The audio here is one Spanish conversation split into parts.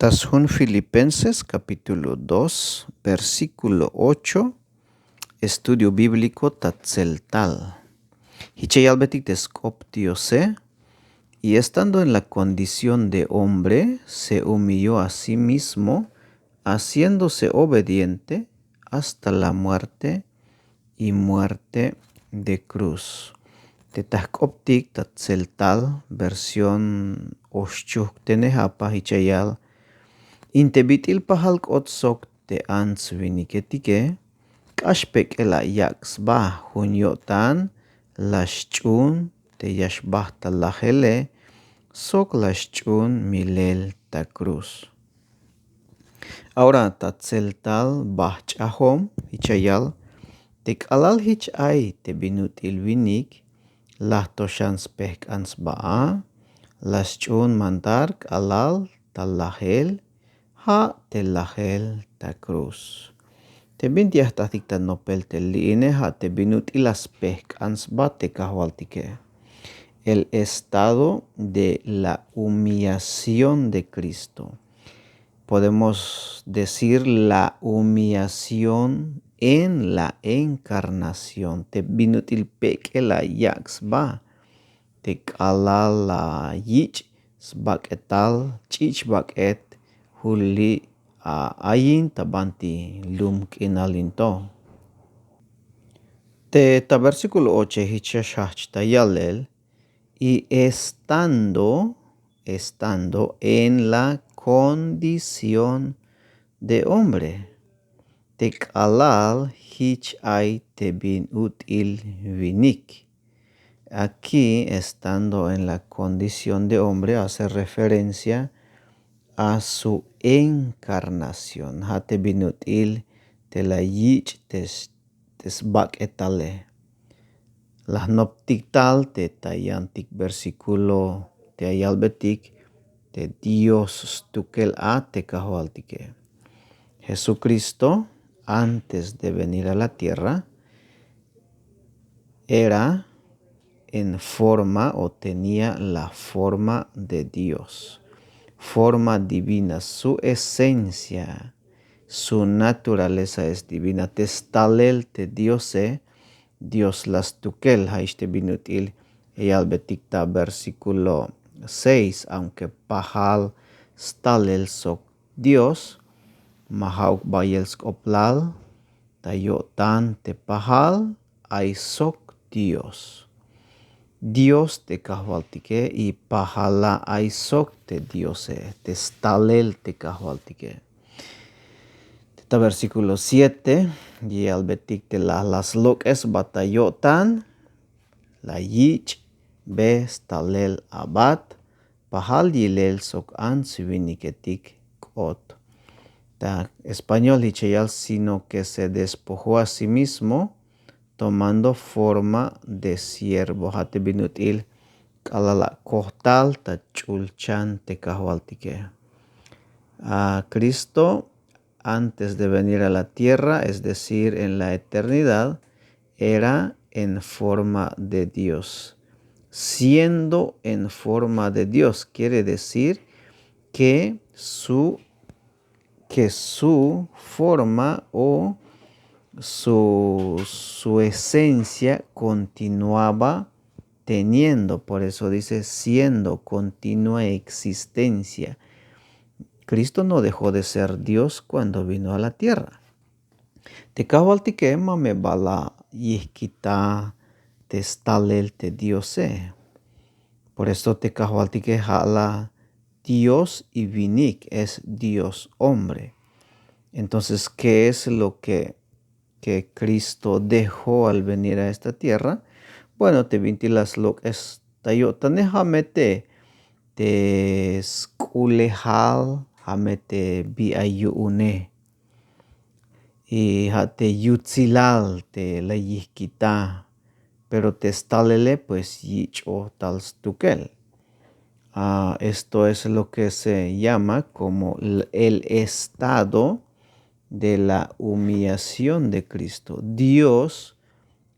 Tashun Filipenses capítulo 2, versículo 8, estudio bíblico Tatzeltal. Hichayalbetik descoptiose, y estando en la condición de hombre, se humilló a sí mismo, haciéndose obediente hasta la muerte y muerte de cruz. Tetahkoptik Tatzeltal, versión Oshchuk Tenehapa Hichayal. Intebitil pahalk otsok te answiniketike, kashpek ela yaksba hunyotan, lashchun te yashbah talahele, sok lashchun milel ta cruz. Ahora tatzeltal bahchahom hichayal, tek alal hichay te binutil winik, lahtoshans pek ansbaa, lashchun mandark alal talahel, ha telahel ta cruz. Te bintiah tahtik ta nopel te liine ha te binut ilas pek ansba te kahwaltike. El estado de la humillación de Cristo. Podemos decir la humillación en la encarnación. Te binutil pek la yaksba. Te kalala yich sbak etal chich bak et huli ayin tabanti lum kinalinto. Te ta versículo 8 hichashach tayalel, y estando en la condición de hombre, te kalal hich ay te bin util vinik. Aquí, estando en la condición de hombre, hace referencia a su encarnación. Hate binutil te la yich tesbak etale. Las noptiktal te tayantik versículo te ayalbetik te Dios stukel a te kahualtike. Jesucristo, antes de venir a la tierra, era en forma o tenía la forma de Dios. Forma divina, su esencia, su naturaleza es divina. Testalel te diose, Dios las tukel, haiste binutil, eyalbetikta versículo 6, aunque pahal stalel sok Dios, mahauk bayel skoplal, tayotan te pahal, ay sok Dios. Dios te kahwaltike y pahala aisok te diose, te stalel te kahwaltike. Teta versículo 7, y al betik te las lok es batayotan, la yich be stalel abat, pahal yilel sok an siviniketik kot. Ta español hichayal, sino que se despojó a sí mismo, tomando forma de siervo. Hate binutil kalala kohtal ta chulchan te kahwaltike. A Cristo, antes de venir a la tierra, es decir, en la eternidad, era en forma de Dios. Siendo en forma de Dios, quiere decir que su forma o su esencia continuaba teniendo, por eso dice siendo, continua existencia. Cristo no dejó de ser Dios cuando vino a la tierra. Te kahwaltike mame bala yihkita te stalel te diose. Por eso te kahwaltike hala Dios y vinik es Dios hombre. Entonces, ¿qué es lo que Cristo dejó al venir a esta tierra? Bueno, te vintilas lo que es tayotan hamete te skulehal hamete biayune y hate yutzilal te la yihkita, pero te stalele pues yicho tal stukel. Esto es lo que se llama como el estado de la humillación de Cristo. Dios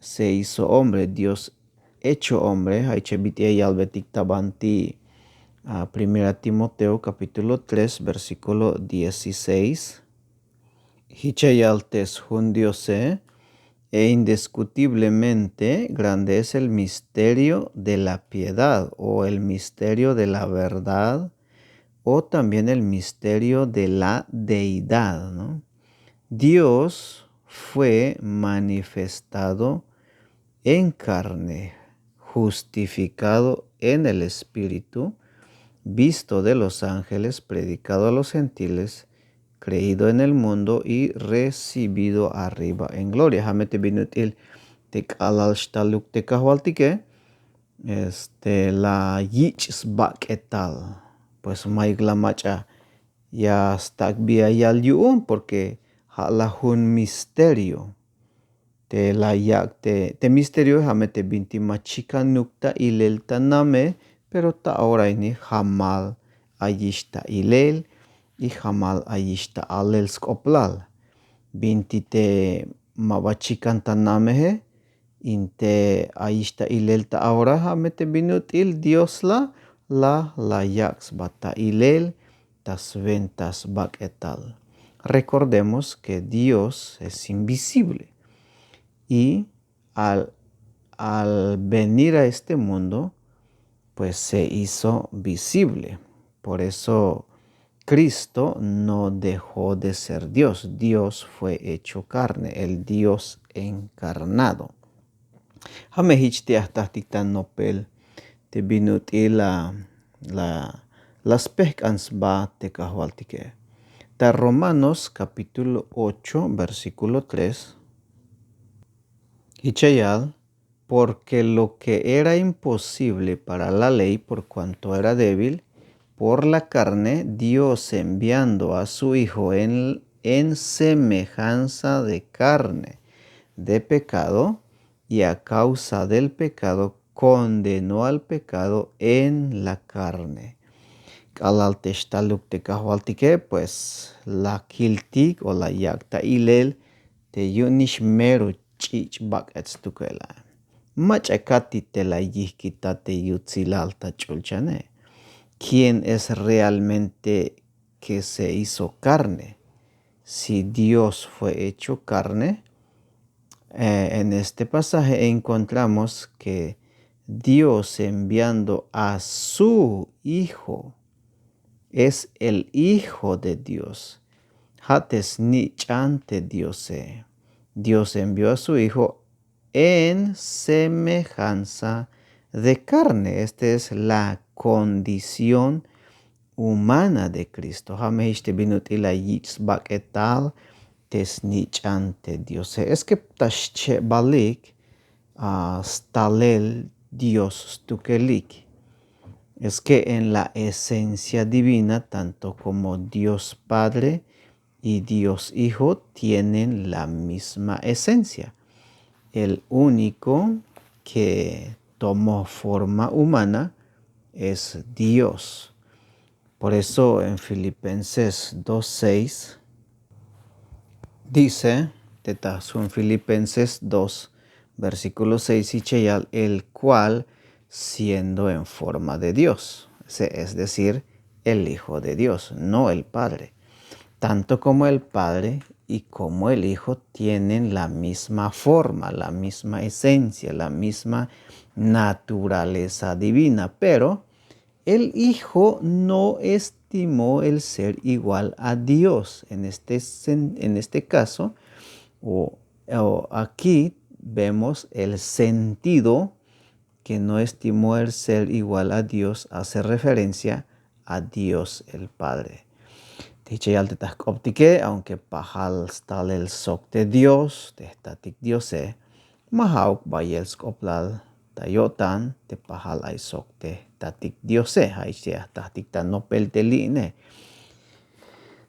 se hizo hombre, Dios hecho hombre. Haichebiti yalbetik tabanti a 1 Timoteo capítulo 3 versículo 16. Hichayaltes hundiose, e indiscutiblemente grande es el misterio de la piedad o el misterio de la verdad o también el misterio de la deidad, ¿no? Dios fue manifestado en carne, justificado en el Espíritu, visto de los ángeles, predicado a los gentiles, creído en el mundo y recibido arriba en gloria. Hamete binutil tek alal shtaluk tekahwaltike, la yichs bak etal. Pues maigla macha ya stak biayal yuun porque halahun misterio. Te misterio hamete binti machika nukta ilel taname, pero ta ahora ini hamal ayishta ilel y hamal ayishta alel skoplal. Binti te mabachikan tanamehe, inte ayishta ilel ta ahora hamete binut il Dios la yaks bata ilel tas ventas bak etal. Recordemos que Dios es invisible. Y al venir a este mundo, pues se hizo visible. Por eso Cristo no dejó de ser Dios. Dios fue hecho carne, el Dios encarnado. Hamehich hasta nopel te binuti las pecans ba te kahwaltike. Ta Romanos capítulo 8, versículo 3. Hichayal, porque lo que era imposible para la ley por cuanto era débil, por la carne, Dios enviando a su Hijo en semejanza de carne, de pecado, y a causa del pecado condenó al pecado en la carne. Kalal teshtaluk te kahwaltike, pues la kiltik o la yakta ilel te yunish meru chich bak etstukela. Machakati te la yihkita te yutzilalta chulchane. ¿Quién es realmente que se hizo carne? Si Dios fue hecho carne, en este pasaje encontramos que Dios enviando a su Hijo es el Hijo de Dios. Hates ni chante Diose. Dios envió a su Hijo en semejanza de carne. Esta es la condición humana de Cristo. Hamehiste binutila yitzbak etal tesnichante Dios. Es que tashche balik stalel Dios stukelik. Es que en la esencia divina, tanto como Dios Padre y Dios Hijo tienen la misma esencia. El único que tomó forma humana es Dios. Por eso en Filipenses 2:6 dice, en Filipenses 2, versículo 6, Hichayal, el cual siendo en forma de Dios, es decir, el Hijo de Dios, no el Padre. Tanto como el Padre y como el Hijo tienen la misma forma, la misma esencia, la misma naturaleza divina, pero el Hijo no estimó el ser igual a Dios. En este caso, aquí vemos el sentido que no estimó el ser igual a Dios, hace referencia a Dios el Padre. Tichayal te optique, aunque pahal stal el sok de Dios, de estatic Diose, mahauk bayel skoplal tayotan, te pahal ay sok de tatik Diose, hay sea tatik tanopel teline.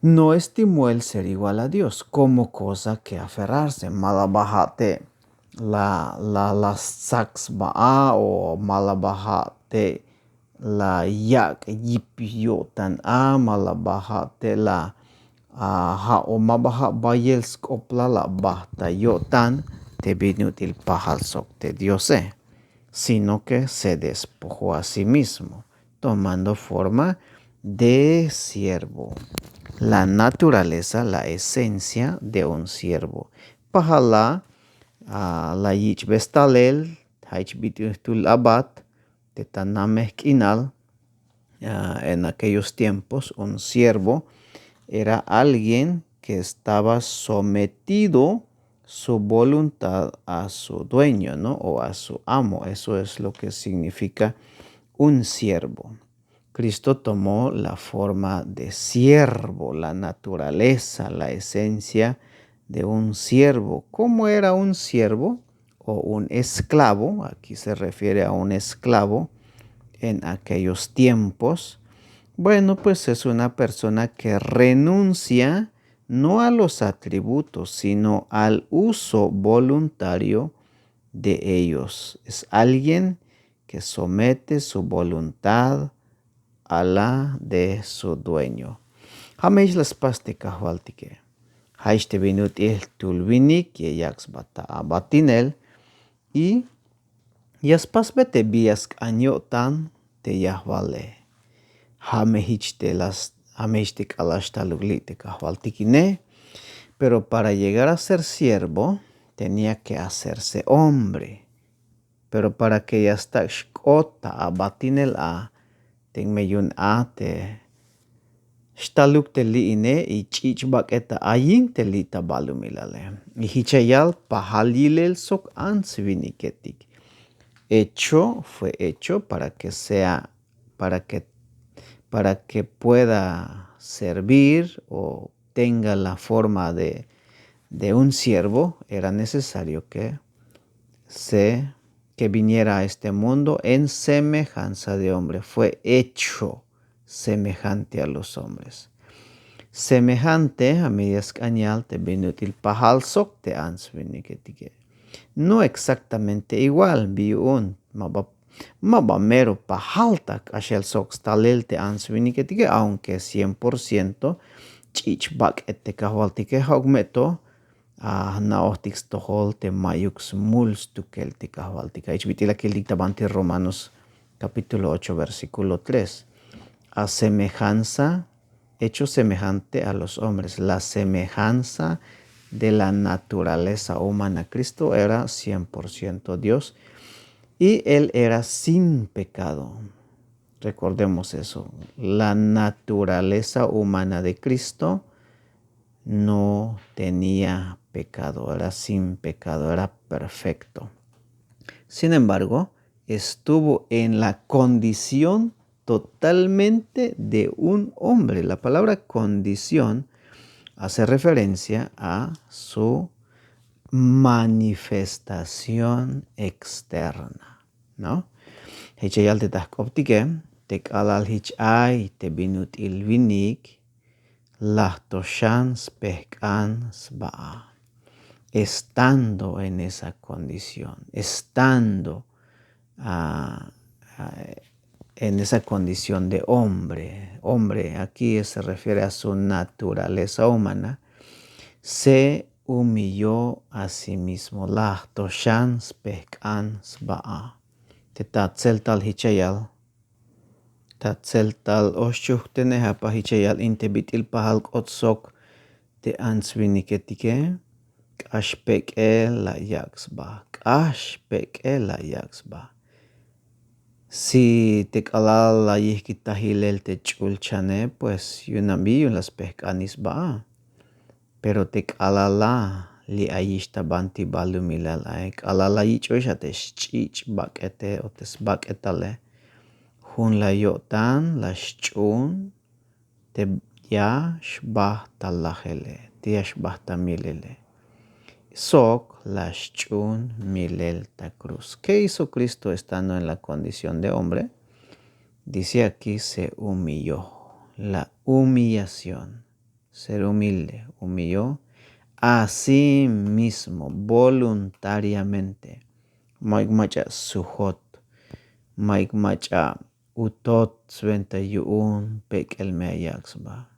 No estimó el ser igual a Dios como cosa que aferrarse. Malabahate la sax ba'a o malabahate la yak yipyotan a malabahate la ha o mabaha bayel skopla la bahta yotan te binutil pahal sok de Diose, sino que se despojó a sí mismo, tomando forma de siervo. La naturaleza, la esencia de un siervo. Pahala la yich bestalel, haich bitul abat, tetanameh kinal. En aquellos tiempos, un siervo era alguien que estaba sometido su voluntad a su dueño, ¿no? O a su amo. Eso es lo que significa un siervo. Cristo tomó la forma de siervo, la naturaleza, la esencia de un siervo. ¿Cómo era un siervo o un esclavo? Aquí se refiere a un esclavo en aquellos tiempos. Bueno, pues es una persona que renuncia no a los atributos, sino al uso voluntario de ellos. Es alguien que somete su voluntad a la de su dueño. Hamesh las pastika hualtike. Haiste vinut il tulvinik ye yaks bata abatinel y yaspas bete bias anyotan te yahvale. Hamehtik alashtalugli kahvaltikine. Pero para llegar a ser siervo tenía que hacerse hombre. Pero para que ya está shkota abatinel a meyun a te shtaluk te li ine y chichbak eta ayin te li tabalumilale. Y hichayal pahalilel sok ansviniketik. Fue hecho para que sea, para que pueda servir o tenga la forma de un siervo, era necesario que viniera a este mundo en semejanza de hombre. Fue hecho semejante a los hombres. Semejante a medias cañal te binutil pahal sok te ansviniketige. No exactamente igual, biun mero pahaltak ashel sok stalel te ansviniketige, aunque 100% chichbak ete kahwaltike haugmeto naohtix tohol te mayux muls tukel te kahwaltika. Ichbitila que dictabanti Romanos capítulo 8 versículo 3. A semejanza, hecho semejante a los hombres, la semejanza de la naturaleza humana. Cristo era 100% Dios y Él era sin pecado. Recordemos eso. La naturaleza humana de Cristo no tenía pecado, era sin pecado, era perfecto. Sin embargo, estuvo en la condición totalmente de un hombre. La palabra condición hace referencia a su manifestación externa, ¿no? Hechayal te taskoptike, te kalal hichay te binut ilvinik, lahtoshans pehkans ba'a. Estando en esa condición, estando en esa condición de hombre. Hombre, aquí se refiere a su naturaleza humana. Se humilló a sí mismo. Lahtoshans pehkans ba'a. Te tatzel tal hichayal. Tatzel tal oschuhtene hapa hichayal intebitil pahal otsok te ansviniketike. Kashpeke la yaksba. Kashpeke la yaksba. Si te kalal la yihkitahilel te chulchane, pues yunambi yun las pehkanis ba. Pero te kalala li ayishta banti balumilal ay. Kalala yichoisha te chich bakete o tes baketale. Hun la yotan la shchun te ya shbah talahele. Te ya shbah tamilele. Sok la shchun milel ta cruz. ¿Qué hizo Cristo estando en la condición de hombre? Dice aquí se humilló. La humillación. Ser humilde. Humilló a sí mismo voluntariamente. Maik macha suhot. Maik macha utot sventa yuun pek el meyaksba.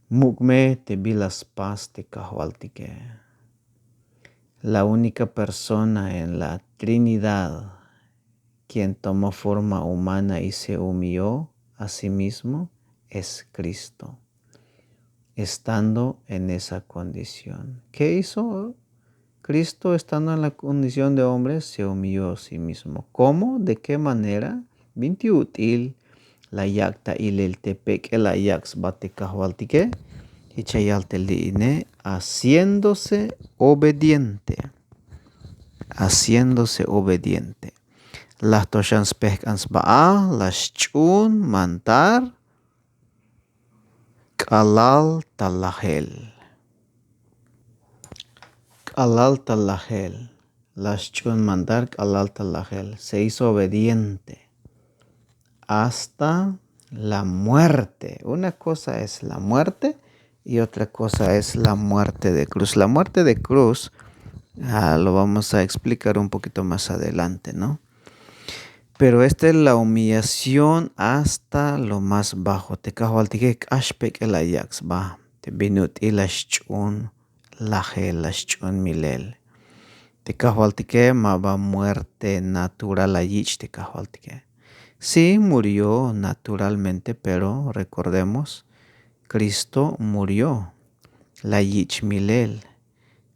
Mukme te bilas paz te kahwaltike. La única persona en la Trinidad quien tomó forma humana y se humilló a sí mismo, es Cristo, estando en esa condición. ¿Qué hizo Cristo estando en la condición de hombre? Se humilló a sí mismo. ¿Cómo? ¿De qué manera? Binti útil la yakta ilel tepek el ayax bate kahualtike haciéndose obediente. Haciéndose obediente. Las toshans pekans ba'a, las chun mantar, kalal talahel. Kalal talahel. Las chun mantar, kalal talahel. Se hizo obediente hasta la muerte. Una cosa es la muerte y otra cosa es la muerte de cruz. La muerte de cruz lo vamos a explicar un poquito más adelante, ¿no? Pero esta es la humillación hasta lo más bajo. Te kahualtikek ashpek el ayax ba. Te binut ilashchun laje lashchun milel. Te kahualtike maba muerte natural ayich te kahualtike. Sí, murió naturalmente, pero recordemos, Cristo murió. La yich milel.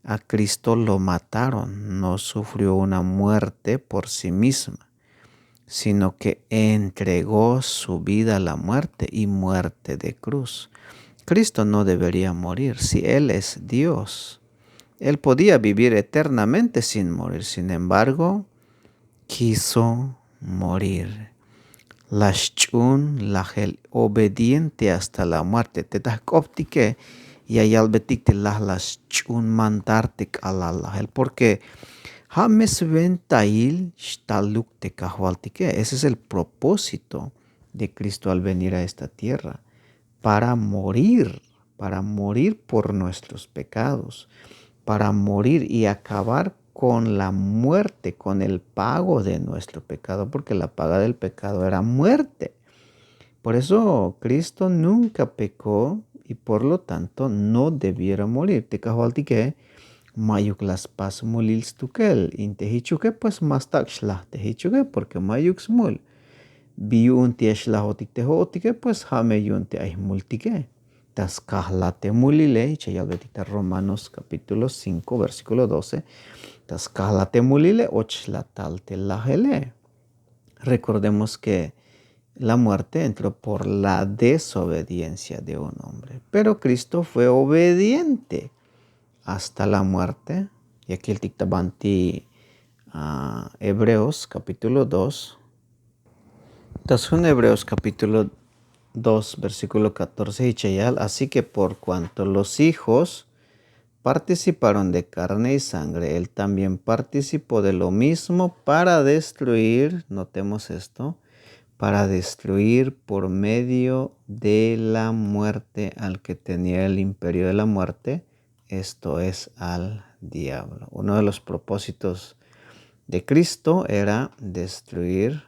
A Cristo lo mataron, no sufrió una muerte por sí misma, sino que entregó su vida a la muerte y muerte de cruz. Cristo no debería morir si Él es Dios. Él podía vivir eternamente sin morir, sin embargo, quiso morir. Lashchun lahel, obediente hasta la muerte. Te das optique y hay albetik te las chun mantartik alalahel. Porque James ventail shtaluk te kahualtique. Ese es el propósito de Cristo al venir a esta tierra. Para morir por nuestros pecados. Para morir y acabar con la muerte, con el pago de nuestro pecado, porque la paga del pecado era muerte. Por eso Cristo nunca pecó y por lo tanto no debiera morir. Te kahualtike mayuk las pas mulil stukel. Intehichuke pues mastak shlah tehichuke porque mayuk smul. Biun te shlahotik tehotike pues hameyun te ahmultike. Tas kahlate mulile, chayalbetita Romanos capítulo 5 versículo 12. Tas kahlate mulile ochlatalte lahele. Recordemos que la muerte entró por la desobediencia de un hombre. Pero Cristo fue obediente hasta la muerte. Y aquí el dictabanti Hebreos capítulo 2. Tasun Hebreos capítulo 2 versículo 14 y chayal. Así que por cuanto los hijos participaron de carne y sangre, él también participó de lo mismo para destruir, notemos esto, para destruir por medio de la muerte al que tenía el imperio de la muerte, esto es al diablo. Uno de los propósitos de Cristo era destruir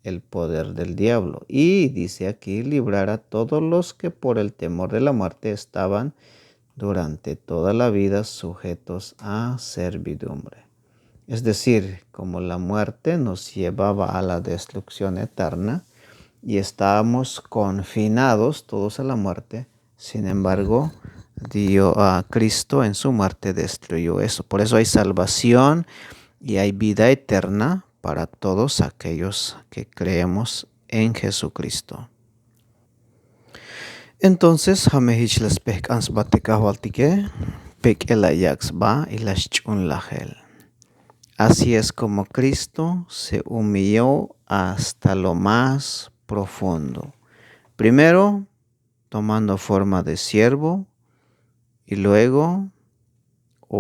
el poder del diablo. Y dice aquí, librar a todos los que por el temor de la muerte estaban durante toda la vida sujetos a servidumbre. Es decir, como la muerte nos llevaba a la destrucción eterna y estábamos confinados todos a la muerte, sin embargo, Cristo en su muerte destruyó eso. Por eso hay salvación y hay vida eterna para todos aquellos que creemos en Jesucristo. Entonces, hamehich las pekans batekahwaltike, pek elayax ba y las chun lajel. Así es como Cristo se humilló hasta lo más profundo. Primero, tomando forma de siervo y luego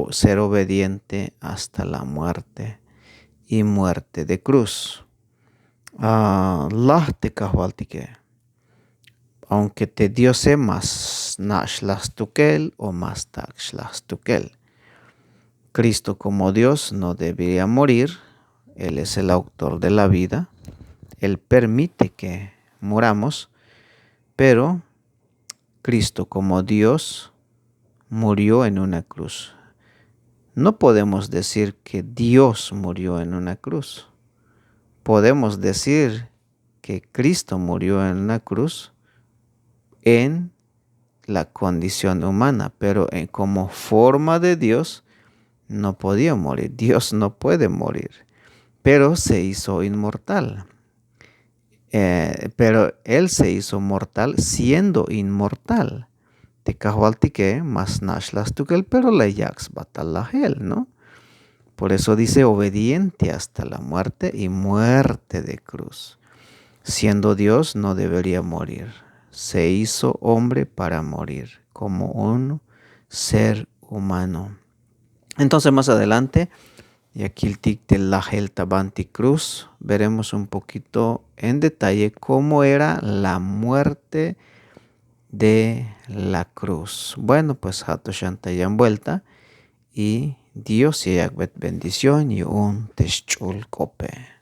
ser obediente hasta la muerte y muerte de cruz. Aunque te diose más nashlas tukel o más takshlas tukel. Cristo como Dios no debería morir. Él es el autor de la vida. Él permite que muramos, pero Cristo como Dios murió en una cruz. No podemos decir que Dios murió en una cruz, podemos decir que Cristo murió en la cruz en la condición humana, pero como forma de Dios no podía morir. Dios no puede morir, pero se hizo inmortal. Pero Él se hizo mortal siendo inmortal. Te que mas nashlas tukel, pero la yax batalahel, ¿no? Por eso dice obediente hasta la muerte y muerte de cruz. Siendo Dios no debería morir. Se hizo hombre para morir como un ser humano. Entonces más adelante, y aquí el tic de la Tabanti Cruz, veremos un poquito en detalle cómo era la muerte de la cruz. Bueno, pues Hato Shanta ya en vuelta y Dios y bendición y un techul cope.